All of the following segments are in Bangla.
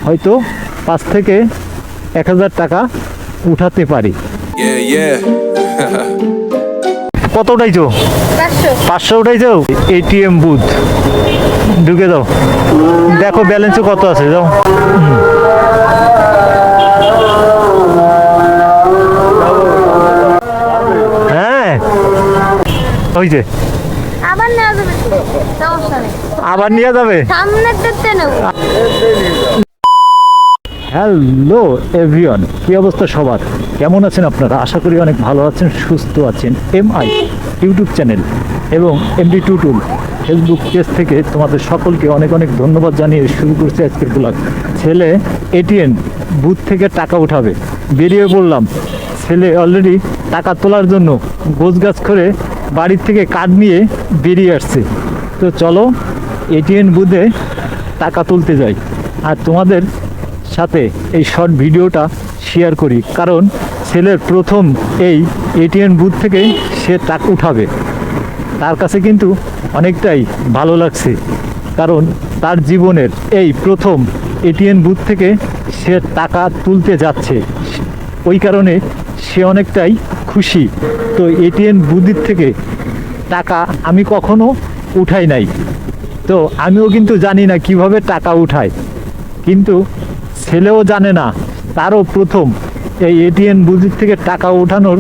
হয়তো 5 থেকে 1000 টাকা উঠাতে পারি। কত উঠাইছো? 500 উঠাইছো। এটিএম বুথ ঢুকে দাও, দেখো ব্যালেন্সে কত আছে। যাও, হ্যাঁ হয়েছে। আবার নিয়ে যাবে। হ্যালো এভরিওয়ান, কি অবস্থা সবার? কেমন আছেন আপনারা? আশা করি অনেক ভালো আছেন, সুস্থ আছেন। এমআই ইউটিউব চ্যানেল এবং এমডি টুটুল ফেসবুক পেজ থেকে তোমাদের সকলকে অনেক অনেক ধন্যবাদ জানিয়ে শুরু করছি আজকের ব্লগ। ছেলে এটিএম বুথ থেকে টাকা উঠাবে, বেরিয়ে পড়লাম। ছেলে অলরেডি টাকা তোলার জন্য গোছগাছ করে বাড়ির থেকে কার্ড নিয়ে বেরিয়ে আসছে। তো চলো এটিএম বুথে টাকা তুলতে যাই আর তোমাদের সাথে এই শর্ট ভিডিওটা শেয়ার করি, কারণ ছেলের প্রথম এই এটিএম বুথ থেকে সে টাকা উঠাবে। তার কাছে কিন্তু অনেকটাই ভালো লাগছে, কারণ তার জীবনের এই প্রথম এটিএম বুথ থেকে সে টাকা তুলতে যাচ্ছে, ওই কারণে সে অনেকটাই খুশি। তো এটিএম বুথের থেকে টাকা আমি কখনো উঠাই নাই, তো আমিও কিন্তু জানি না কিভাবে টাকা উঠায়, কিন্তু ছেলেও জানে না, তারও প্রথম এই এটিএম বুথের থেকে টাকা ওঠানোর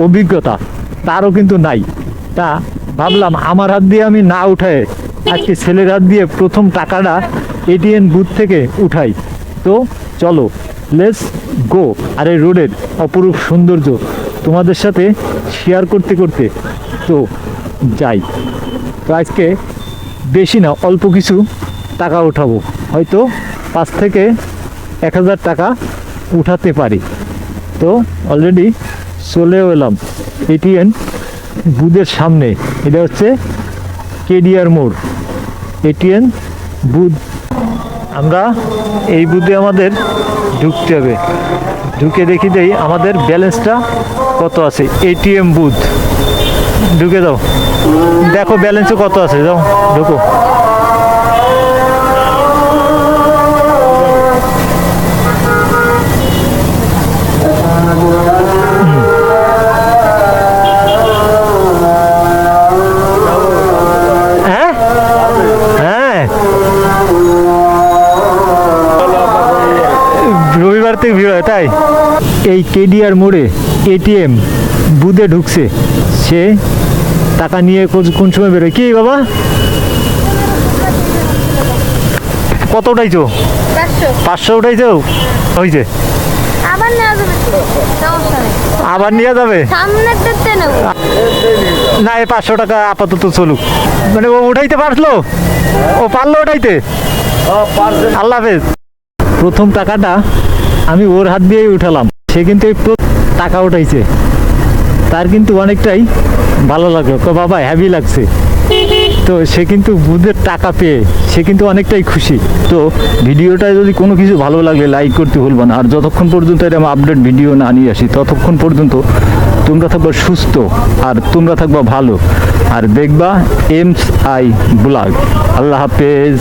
অভিজ্ঞতা তারও কিন্তু নাই। তা ভাবলাম আমার হাত দিয়ে আমি না উঠায় আজকে ছেলের হাত দিয়ে প্রথম টাকাটা এটিএম বুথ থেকে উঠাই। তো চলো লেটস গো। আর এই রোডের অপরূপ সৌন্দর্য তোমাদের সাথে শেয়ার করতে করতে তো যাই। তো আজকে বেশি না, অল্প কিছু টাকা উঠাবো, হয়তো 5 থেকে 1000 টাকা উঠাতে পারি। তো অলরেডি চলেও এলাম এটিএম বুথের সামনে। এটা হচ্ছে কেডিআর মোড় এটিএম বুথ। আমরা এই বুথে আমাদের ঢুকতে হবে, ঢুকে দেখি দেই আমাদের ব্যালেন্সটা কত আছে। এটিএম বুথ ঢুকে দাও, দেখো ব্যালেন্সে কত আছে। যাও, ঢুকো। রবিবার থেকে ভিড় হয় তাই। এই কেডিআর মোড়ে এটিএম বুথে ঢুকছে, সে টাকা নিয়ে কোন সময় বেরোয়। কি বাবা, কত উঠাইছো? 500 উঠাইছো। হয়েছে, আবার নিয়ে যাবে না। এই 500 টাকা আপাতত চলুক। মানে ও উঠাইতে পারলো, ও পারলো উঠাইতে। আল্লাহ হাফেজ। প্রথম টাকাটা আমি ওর হাত দিয়েই উঠালাম, সে কিন্তু এই টাকা উঠাইছে, তার কিন্তু অনেকটাই ভালো লাগলো। বাবা হ্যাভি লাগছে। তো সে কিন্তু বুথের টাকা পেয়ে সে কিন্তু অনেকটাই খুশি। তো ভিডিওটা যদি কোনো কিছু ভালো লাগলে লাইক করতে ভুলবা না। আর যতক্ষণ পর্যন্ত এরকম আপডেট ভিডিও না নিয়ে আসি ততক্ষণ পর্যন্ত তোমরা থাকবা সুস্থ আর তোমরা থাকবা ভালো, আর দেখবা এমআই ব্লগ। আল্লাহ হাফেজ।